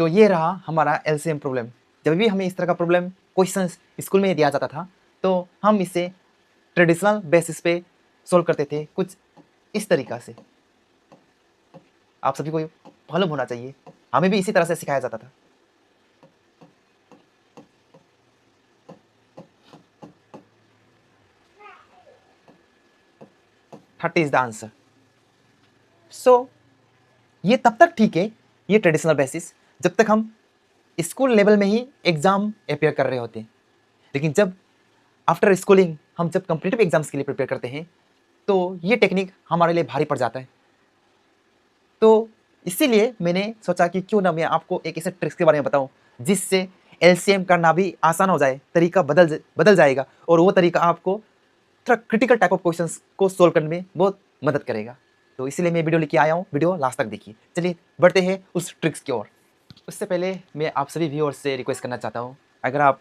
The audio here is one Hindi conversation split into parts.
तो ये रहा हमारा एलसीएम प्रॉब्लम। जब भी हमें इस तरह का प्रॉब्लम क्वेश्चंस स्कूल में दिया जाता था तो हम इसे ट्रेडिशनल बेसिस पे सोल्व करते थे, कुछ इस तरीका से। आप सभी को मालूम होना चाहिए, हमें भी इसी तरह से सिखाया जाता था। 30 इज द आंसर। सो ये तब तक ठीक है, ये ट्रेडिशनल बेसिस, जब तक हम स्कूल लेवल में ही एग्जाम अपेयर कर रहे होते हैं। लेकिन जब आफ्टर स्कूलिंग हम जब कॉम्पिटिटिव एग्जाम्स के लिए प्रिपेयर करते हैं तो ये टेक्निक हमारे लिए भारी पड़ जाता है। तो इसीलिए मैंने सोचा कि क्यों ना मैं आपको एक ऐसे ट्रिक्स के बारे में बताऊं जिससे एलसीएम करना भी आसान हो जाए, तरीका बदल जाएगा, और वो तरीका आपको थोड़ा क्रिटिकल टाइप ऑफ क्वेश्चंस को सोल्व करने में बहुत मदद करेगा। तो इसीलिए मैं वीडियो लेके आया हूँ, वीडियो लास्ट तक देखिए। चलिए बढ़ते हैं उस ट्रिक्स की ओर। उससे पहले मैं आप सभी व्यूअर्स से रिक्वेस्ट करना चाहता हूँ, अगर आप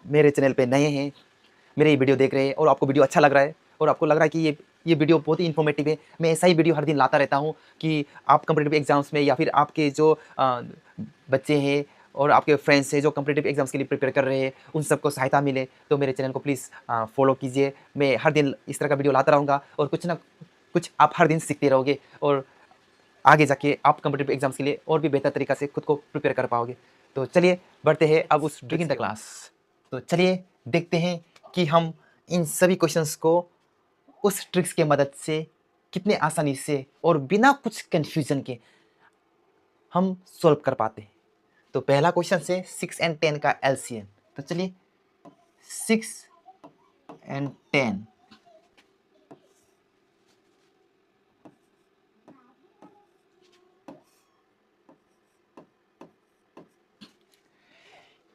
मेरे चैनल पे नए हैं, मेरे ये वीडियो देख रहे हैं और आपको वीडियो अच्छा लग रहा है और आपको लग रहा है कि ये वीडियो बहुत ही इन्फॉर्मेटिव है, मैं ऐसा ही वीडियो हर दिन लाता रहता हूँ कि आप कॉम्पिटिटिव एग्जाम्स में या फिर आपके जो बच्चे हैं और आपके फ्रेंड्स हैं जो कॉम्पिटिटिव एग्जाम्स के लिए प्रिपेयर कर रहे हैं उन सबको सहायता मिले, तो मेरे चैनल को प्लीज़ फॉलो कीजिए। मैं हर दिन इस तरह का वीडियो लाता रहूँगा और कुछ ना कुछ आप हर दिन सीखते रहोगे और आगे जाके आप कॉम्पिटिटिव एग्जाम्स के लिए और भी बेहतर तरीका से खुद को प्रिपेयर कर पाओगे। तो चलिए बढ़ते हैं अब उस बिगिन द क्लास। तो चलिए देखते हैं कि हम इन सभी क्वेश्चंस को उस ट्रिक्स के मदद से कितने आसानी से और बिना कुछ कंफ्यूजन के हम सॉल्व कर पाते हैं। तो पहला क्वेश्चन है 6 and 10 का एलसीएम। तो चलिए 6 and 10,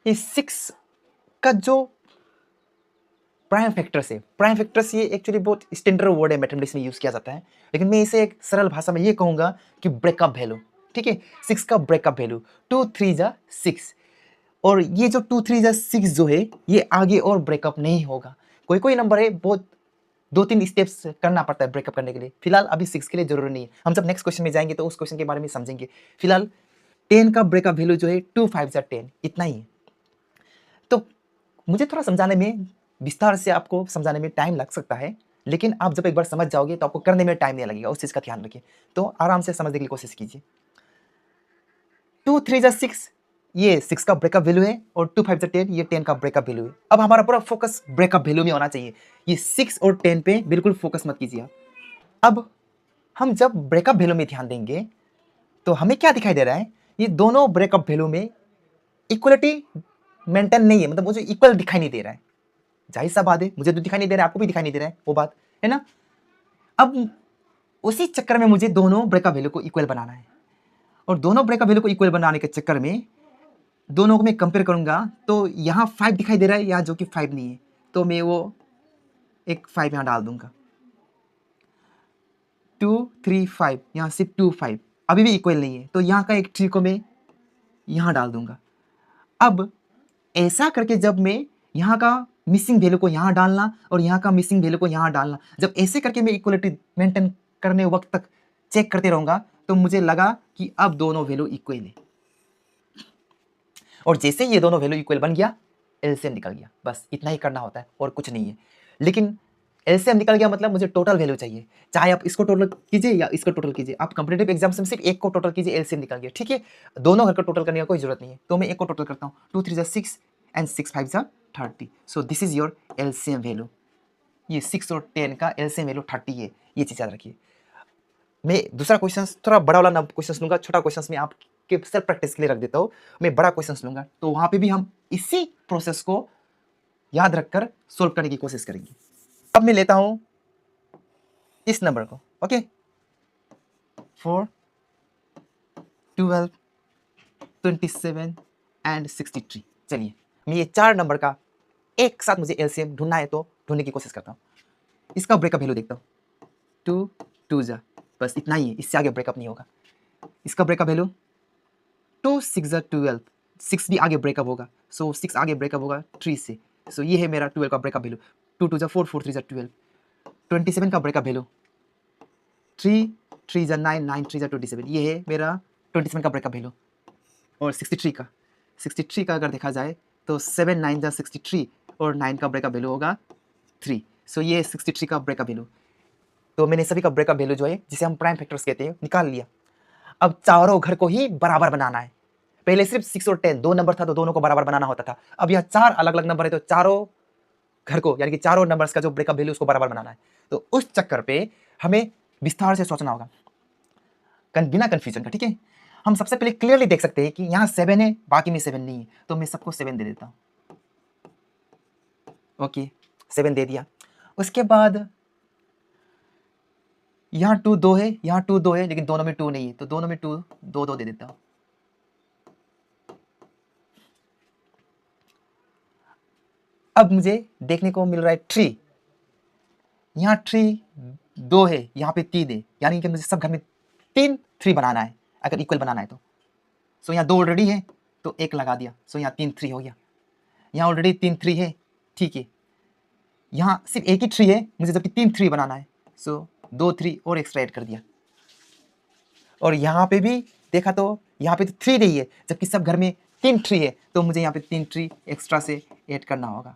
इस 6 का जो प्राइम फैक्टर्स है, प्राइम फैक्टर्स ये एक्चुअली बहुत स्टैंडर्ड वर्ड है, मैथमेटिक्स में यूज किया जाता है, लेकिन मैं इसे एक सरल भाषा में ये कहूंगा कि ब्रेकअप वैल्यू। ठीक है, 6 का ब्रेकअप वैल्यू 2 3 जा 6, और ये जो 2 3 जा 6 जो है ये आगे और ब्रेकअप नहीं होगा। कोई कोई नंबर है बहुत 2-3 स्टेप्स करना पड़ता है ब्रेकअप करने के लिए। फिलहाल अभी 6 के लिए जरूरी नहीं है, हम जब नेक्स्ट क्वेश्चन में जाएंगे तो उस क्वेश्चन के बारे में समझेंगे। फिलहाल 10 का ब्रेकअप वैल्यू जो है 2 5 जा 10, इतना ही है। तो मुझे थोड़ा समझाने में, विस्तार से आपको समझाने में टाइम लग सकता है, लेकिन आप जब एक बार समझ जाओगे तो आपको करने में टाइम नहीं लगेगा, उस चीज का ध्यान रखिए। तो आराम से समझने की कोशिश कीजिए। 2 3 जा 6 ये 6 का ब्रेकअप वैल्यू है और 2 5 जा 10 ये 10 का ब्रेकअप वैल्यू है। अब हमारा पूरा फोकस ब्रेकअप वैल्यू में होना चाहिए, ये 6 और 10 पे बिल्कुल फोकस मत कीजिए। अब हम जब ब्रेकअप वैल्यू में ध्यान देंगे तो हमें क्या दिखाई दे रहा है, ये दोनों ब्रेकअप वैल्यू में इक्वलिटी मेंटेन नहीं है, मतलब मुझे इक्वल दिखाई नहीं दे रहा है। जाहिर सा बात है, मुझे तो दिखाई नहीं दे रहा है, आपको भी दिखाई नहीं दे रहा है, वो बात है ना। अब उसी चक्कर में मुझे दोनों ब्रेकअप वैल्यू को इक्वल बनाना है, और दोनों ब्रेकअप वैल्यू को इक्वल बनाने के चक्कर में दोनों को मैं कंपेयर करूंगा तो यहाँ 5 दिखाई दे रहा है, यहाँ जो कि 5 नहीं है, तो मैं वो एक 5 यहाँ डाल दूंगा। 2 3 5, यहाँ सिर्फ 2 5 अभी भी इक्वल नहीं है, तो यहाँ का एक 3 को मैं यहाँ डाल दूंगा। अब ऐसा करके जब मैं यहाँ का मिसिंग वैल्यू को यहाँ डालना और यहाँ का मिसिंग वैल्यू को यहाँ डालना, जब ऐसे करके मैं इक्वलिटी मेंटेन करने वक्त तक चेक करते रहूंगा तो मुझे लगा कि अब दोनों वैल्यू इक्वल है, और जैसे ये दोनों वैल्यू इक्वल बन गया एलसीएम निकल गया। बस इतना ही करना होता है और कुछ नहीं है। लेकिन एलसीएम निकल गया मतलब मुझे टोटल वैल्यू चाहिए, चाहे आप इसको टोटल कीजिए या इसको टोटल कीजिए। आप कॉम्पिटिटिव एग्जाम में सिर्फ एक को टोटल कीजिए, एलसीएम निकल गया। ठीक है, दोनों घर का टोटल करने का कोई जरूरत नहीं है, तो मैं एक को टोटल करता हूँ। 2 3 जा 6 एंड 6 5 जा 30, so this is your LCM value. ये 6 और 10 का एलसीएम वैल्यू 30 है, ये चीज याद रखिए। मैं दूसरा क्वेश्चन थोड़ा बड़ा वाला क्वेश्चन लूंगा, छोटा क्वेश्चन में आपके सेल्फ प्रैक्टिस के लिए रख देता हूँ। मैं बड़ा क्वेश्चन लूंगा तो वहां पे भी हम इसी प्रोसेस को याद रखकर सोल्व करने की कोशिश करेंगे। अब मैं लेता हूं इस नंबर को, ओके, 4 12 27 एंड 63। चलिए मैं ये 4 नंबर का एक साथ मुझे एलसीएम ढूंढना है तो ढूंढने की कोशिश करता हूं। इसका ब्रेकअप वैल्यू देखता हूं, 2 2 जा, बस इतना ही है, इससे आगे ब्रेकअप नहीं होगा। इसका ब्रेकअप वैल्यू 2 6 जा 12, 6 भी आगे ब्रेकअप होगा, सो 6 आगे ब्रेकअप होगा 3 से, सो ये है मेरा 12 का ब्रेकअप वैल्यू। 2 2 जा 4 4 3 जा 12, 27 का ब्रेकअप वैल्यू 3 3 जा 9 9 3 जा 27, ये है मेरा 27 का ब्रेकअप वैल्यू। और 63 का अगर देखा जाए तो 7 9 जा 63 और 9 का ब्रेकअप वैल्यू होगा 3। सो ये 63 का ब्रेकअप वैल्यू। तो मैंने सभी का ब्रेकअप वैल्यू जो है जिसे हम प्राइम फैक्टर्स कहते हैं निकाल लिया। अब चारों घर को ही बराबर बनाना है। पहले सिर्फ 6 और 10 दो नंबर था तो दोनों को बराबर बनाना होता था। अब यह 4 अलग अलग नंबर है तो चारों घर को यानी कि चारों नंबर्स का जो ब्रेकअप वैल्यू उसको बराबर बनाना है। तो उस चक्कर पे हमें विस्तार से सोचना होगा बिना कंफ्यूजन का, ठीक है। हम सबसे पहले क्लियरली देख सकते हैं कि यहाँ 7 है, बाकी में 7 नहीं है, तो मैं सबको 7 दे देता हूँ। ओके 7 दे दिया। उसके बाद यहाँ 2 2 है, यहाँ 2 2 है, लेकिन दोनों में 2 नहीं है, तो दोनों में 2 2 2 दे देता हूँ। अब मुझे देखने को मिल रहा है 3, यहाँ 3 2 है, यहाँ पे 3 है, यानी कि मुझे सब घर में 3 3 बनाना है अगर इक्वल बनाना है तो। सो यहाँ 2 ऑलरेडी है तो 1 लगा दिया, सो यहाँ 3 3 हो गया। यहाँ ऑलरेडी 3 3 है, ठीक है। यहाँ सिर्फ एक ही 3 है मुझे, जबकि 3 3 बनाना है, सो 2 3 और एक्स्ट्रा ऐड कर दिया। और यहाँ पे भी देखा तो यहाँ पे तो 3 नहीं है, जबकि सब घर में 3 3 है, तो मुझे यहाँ पे 3 3 एक्स्ट्रा से ऐड करना होगा।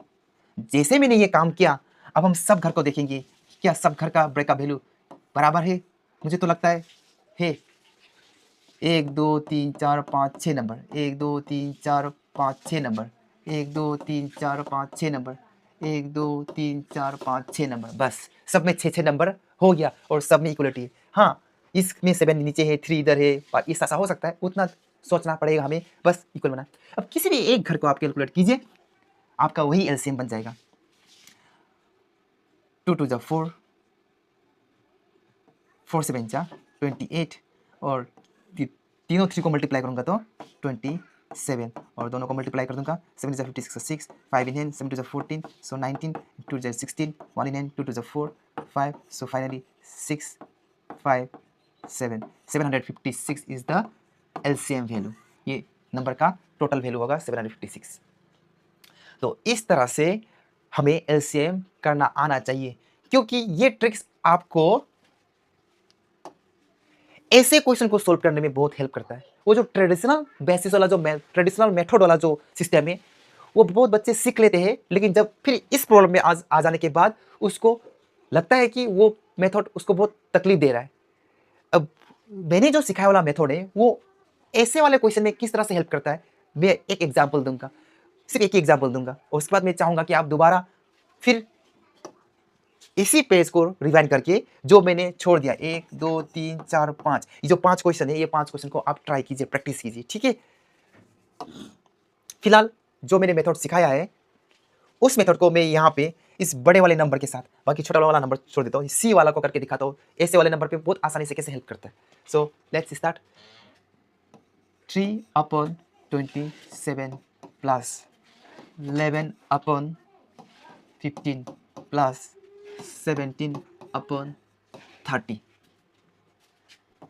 जैसे मैंने ये काम किया, अब हम सब घर को देखेंगे क्या सब घर का ब्रेकअप वैल्यू बराबर है। मुझे तो लगता है 1 2 3 4 5 6 नंबर, 1 2 3 4 5 6 नंबर, 1 2 3 4 5 6 नंबर, 1 2 3 4 5 6 नंबर, बस सब में 6 नंबर हो गया और सब में इक्वलिटी है। हाँ इसमें 7 नीचे है, 3 इधर है, इस ऐसा हो सकता है, उतना सोचना पड़ेगा हमें, बस इक्वल बना। अब किसी भी एक घर को आप कैलकुलेट कीजिए, आपका वही एलसीएम बन जाएगा। 2 2 4, 4 7 जा 28, और तीनों 3 को मल्टीप्लाई करूंगा तो 27, और दोनों को मल्टीप्लाई कर दूंगा 7 जा 56 6, 5 in hand, 7 2 14, so 19, 2 जा 16, 1 in hand, 2 2 4 5, so finally 6 5 7, 756 is the LCM value. ये नंबर का टोटल वैल्यू होगा 756। तो इस तरह से हमें LCM करना आना चाहिए, क्योंकि ये ट्रिक्स आपको ऐसे क्वेश्चन को सोल्व करने में बहुत हेल्प करता है। वो जो ट्रेडिशनल बेसिस वाला जो ट्रेडिशनल मेथड वाला जो सिस्टम है वो बहुत बच्चे सीख लेते हैं, लेकिन जब फिर इस प्रॉब्लम में आ जाने के बाद उसको लगता है कि वो मेथड उसको बहुत तकलीफ दे रहा है। अब मैंने जो सिखाया वाला मेथड है वो ऐसे वाले क्वेश्चन में किस तरह से हेल्प करता है, मैं एक एग्जाम्पल दूंगा, सिर्फ एक ही एग्जाम्पल दूंगा, और उसके बाद मैं चाहूंगा कि आप दोबारा फिर इसी पेज को रिवाइंड करके जो मैंने छोड़ दिया 1 2 3 4 5, ये जो 5 क्वेश्चन है, ये 5 क्वेश्चन को आप ट्राई कीजिए, प्रैक्टिस कीजिए, ठीक है। फिलहाल जो मैंने मेथड सिखाया है उस मेथड को मैं यहाँ पे इस बड़े वाले नंबर के साथ, बाकी छोटा वाला नंबर छोड़ देता हूँ, सी वाला को करके दिखाता हूँ ऐसे वाले नंबर पे बहुत आसानी से कैसे हेल्प करता है। So let's start. 3/27 plus 11/15 plus 17/30।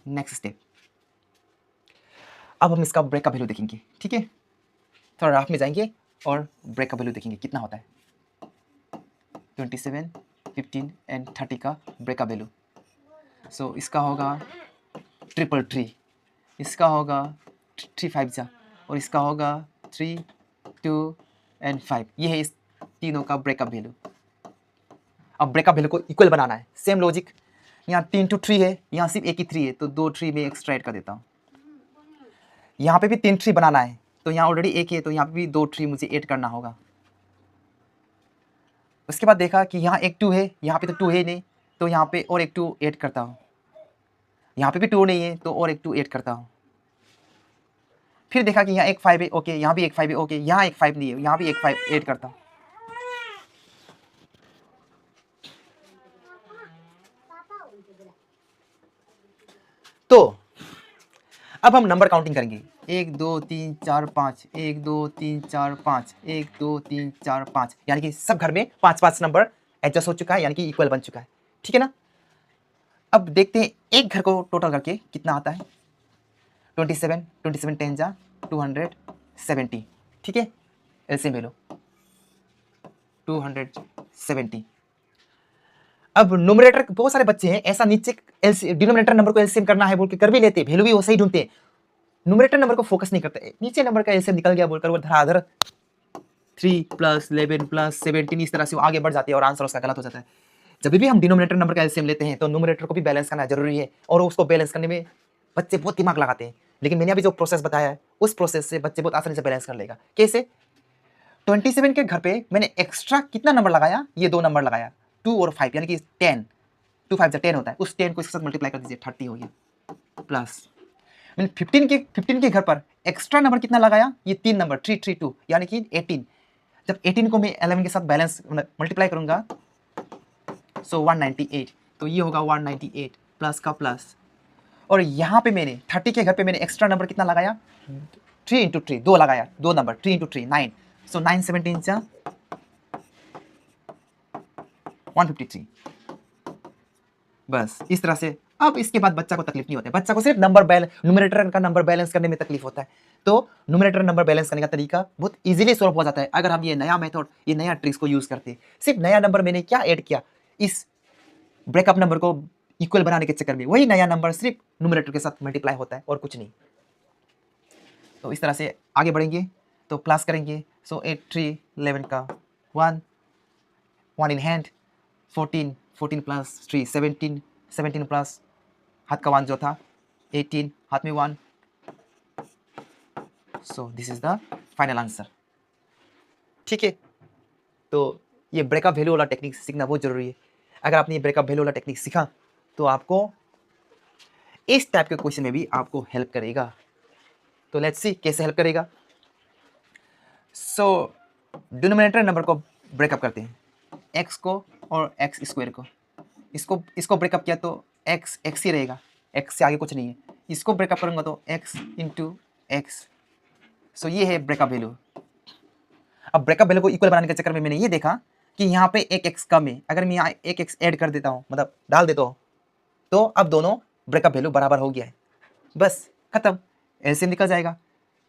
Next step, अब हम इसका ब्रेकअप वैल्यू देखेंगे, ठीक है। थोड़ा राफ में जाएंगे और ब्रेकअप वैल्यू देखेंगे कितना होता है। 27 15 एंड 30 का ब्रेकअप वैल्यू, सो इसका होगा 333, इसका होगा 3 5 जा, और इसका होगा 3 2 एंड 5। ये है इस तीनों का ब्रेकअप वैल्यू। अब ब्रेकअप वैल्यू को इक्वल बनाना है, सेम लॉजिक। यहाँ 3 to 3 है, यहाँ सिर्फ एक ही 3 है, तो 2 3 में एक्स्ट्रा ऐड कर देता हूँ। यहाँ पे भी 3 3 बनाना है, तो यहाँ ऑलरेडी एक है, तो यहाँ पे भी 2 3 मुझे ऐड करना होगा। उसके बाद देखा कि यहाँ एक 2 है, यहाँ पे तो 2 है नहीं, तो यहाँ पे और एक 2 ऐड करता हूँ। यहाँ पे भी 2 नहीं है, तो और एक 2 ऐड करता हूँ। फिर देखा कि यहाँ एक 5 है, ओके, यहाँ भी एक 5 है, ओके, यहाँ एक 5 नहीं है, यहाँ भी एक 5 ऐड करता हूँ। तो अब हम नंबर काउंटिंग करेंगे, 1 2 3 4 5, 1 2 3 4 5, 1 2 3 4 5, यानी कि सब घर में 5 5 नंबर एडजस्ट हो चुका है, यानी कि इक्वल बन चुका है, ठीक है ना। अब देखते हैं एक घर को टोटल करके कितना आता है। 27 27 10 जा 270, ठीक है। एलसीएम ले लो 270। अब न्यूमरेटर बहुत सारे बच्चे हैं ऐसा नीचे डिनोमिनेटर नंबर को एलसीएम करना है बोल के कर भी लेते, वैल्यू भी वो सही ढूंढते हैं, न्यूमरेटर नंबर को फोकस नहीं करते, नीचे नंबर का एलसीएम निकल गया बोलकर वो धराधर 3 प्लस 11 प्लस 17 इस तरह से वो आगे बढ़ जाती है और आंसर उसका गलत हो जाता है। जब भी हम डिनोमिनेटर नंबर का एलसीएम लेते हैं तो न्यूमरेटर को भी बैलेंस करना जरूरी है, और उसको बैलेंस करने में बच्चे बहुत दिमाग लगाते हैं, लेकिन मैंने अभी जो प्रोसेस बताया है उस प्रोसेस से बच्चे बहुत आसानी से बैलेंस कर लेगा। कैसे? 27 के घर पे मैंने एक्स्ट्रा कितना नंबर लगाया? ये 2 नंबर लगाया, 2 और 5 यानी कि 10, 2 5 10 होता है, उस 10 को इसके साथ मल्टीप्लाई कर दीजिए, 30 हो गया। प्लस मैंने 15 के घर पर एक्स्ट्रा नंबर कितना लगाया? ये 3 नंबर 332 यानी कि 18। जब 18 को मैं 11 के साथ बैलेंस मल्टीप्लाई करूंगा सो 198, तो ये होगा 198 प्लस का प्लस। और यहाँ पे मैंने 30 के घर पे मैंने एक्स्ट्रा नंबर कितना लगाया? 3 इंटू 3, 2 लगाया, 2 नंबर 3 इंटू 3 9, सो 9 17 जा 153। बस इस तरह से। अब इसके बाद बच्चा को तकलीफ नहीं होता है, बच्चा को सिर्फ न्यूमरेटर का नंबर बैलेंस करने में तकलीफ होता है। तो न्यूमरेटर नंबर बैलेंस करने का तरीका बहुत इजीली सॉल्व हो जाता है अगर हम ये नया मेथड, ये नया ट्रिक्स को यूज करते हैं। सिर्फ नया नंबर मैंने क्या ऐड किया, इस ब्रेकअप नंबर को इक्वल बनाने के चक्कर में वही नया नंबर सिर्फ न्यूमरेटर के साथ मल्टीप्लाई होता है और कुछ नहीं। तो इस तरह से आगे बढ़ेंगे तो प्लस करेंगे, सो 8 3 11 का 1 इन हैंड, 14 प्लस 3 17 प्लस हाथ का 1 जो था 18, हाथ में 1, so this is the final answer. ठीक है, तो ये ब्रेकअप वैल्यू वाला टेक्निक सीखना बहुत जरूरी है। अगर आपने ये ब्रेकअप वैल्यू वाला टेक्निक सीखा तो आपको इस टाइप के क्वेश्चन में भी आपको हेल्प करेगा। तो लेट्स सी कैसे हेल्प करेगा। सो डिनोमिनेटर नंबर को ब्रेकअप करते हैं, x को और x स्क्वायर को। इसको ब्रेकअप किया तो x ही रहेगा, x से आगे कुछ नहीं है। इसको ब्रेकअप करूंगा तो x इंटू एक्स। सो ये है ब्रेकअप वैल्यू। अब ब्रेकअप वैल्यू को इक्वल बनाने के चक्कर में मैंने ये देखा कि यहाँ पे एक x कम है, अगर मैं यहाँ एक x ऐड कर देता हूँ, मतलब डाल देता हूँ, तो अब दोनों ब्रेकअप वैल्यू बराबर हो गया है। बस खत्म, एलसीएम निकल जाएगा।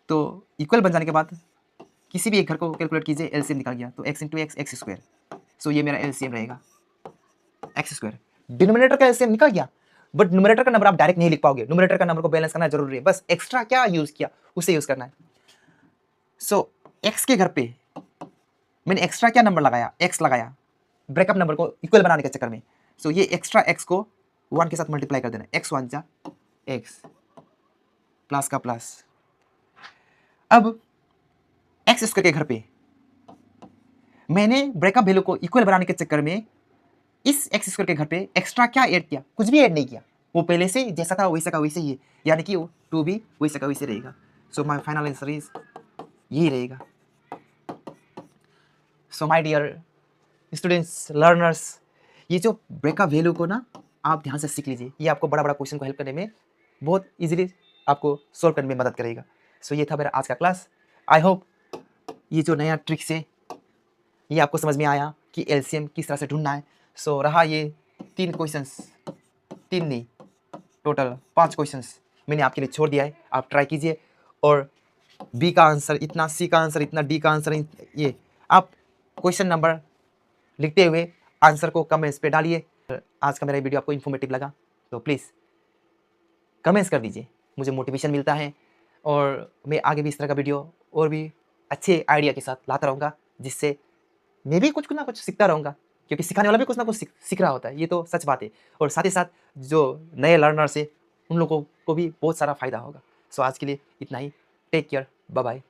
तो इक्वल बन जाने के बाद किसी भी एक घर को कैलकुलेट कीजिए, एलसीएम निकल गया तो x इंटू एक्स स्क्वायर। सो ये मेरा एलसीएम रहेगा एक्स स्क्वायर। डिनोमिनेटर का एलसीएम निकल गया, बट न्यूमरेटर का नंबर आप डायरेक्ट नहीं लिख पाओगे, न्यूमरेटर का नंबर को बैलेंस करना जरूरी है। बस एक्स्ट्रा क्या यूज किया उसे यूज करना है। सो x के घर पे मैंने एक्स्ट्रा क्या नंबर लगाया? x लगाया, ब्रेकअप नंबर को इक्वल बनाने के चक्कर में। सो ये एक्स्ट्रा x को 1 के साथ मल्टीप्लाई कर देना, x 1 जा x प्लस का प्लस। अब x स्क्वायर के घर पे मैंने ब्रेकअप वैल्यू को इक्वल बनाने के चक्कर में इस x स्क्वायर के घर पे एक्स्ट्रा क्या ऐड किया? कुछ भी ऐड नहीं किया, वो पहले से जैसा था वैसा का वैसे ही है, यानी कि वो 2 भी वैसा का वैसे रहेगा। So my final answer is यही रहेगा। So my dear students, learners, ये जो ब्रेकअप वैल्यू को ना आप ध्यान से सीख लीजिए, ये आपको बड़ा बड़ा क्वेश्चन को हेल्प करने में बहुत इजीली आपको सोल्व करने में मदद करेगा। सो ये था मेरा आज का क्लास। आई होप ये जो नया ट्रिक्स है ये आपको समझ में आया कि एलसीएम किस तरह से ढूंढना है। सो रहा ये 3 क्वेश्चंस, 3 नहीं टोटल 5 क्वेश्चंस मैंने आपके लिए छोड़ दिया है, आप ट्राई कीजिए। और बी का आंसर इतना, सी का आंसर इतना, डी का आंसर ये आप क्वेश्चन नंबर लिखते हुए आंसर को कमेंट्स पे डालिए। आज का मेरा वीडियो आपको इन्फॉर्मेटिव लगा तो प्लीज़ कमेंट्स कर दीजिए, मुझे मोटिवेशन मिलता है और मैं आगे भी इस तरह का वीडियो और भी अच्छे आइडिया के साथ लाता रहूँगा, जिससे मैं भी कुछ ना कुछ सीखता रहूँगा, क्योंकि सिखाने वाला भी कुछ ना कुछ सीख रहा होता है, ये तो सच बात है। और साथ ही साथ जो नए लर्नर्स है उन लोगों को भी बहुत सारा फ़ायदा होगा। सो आज के लिए इतना ही, टेक केयर, बाय बाय।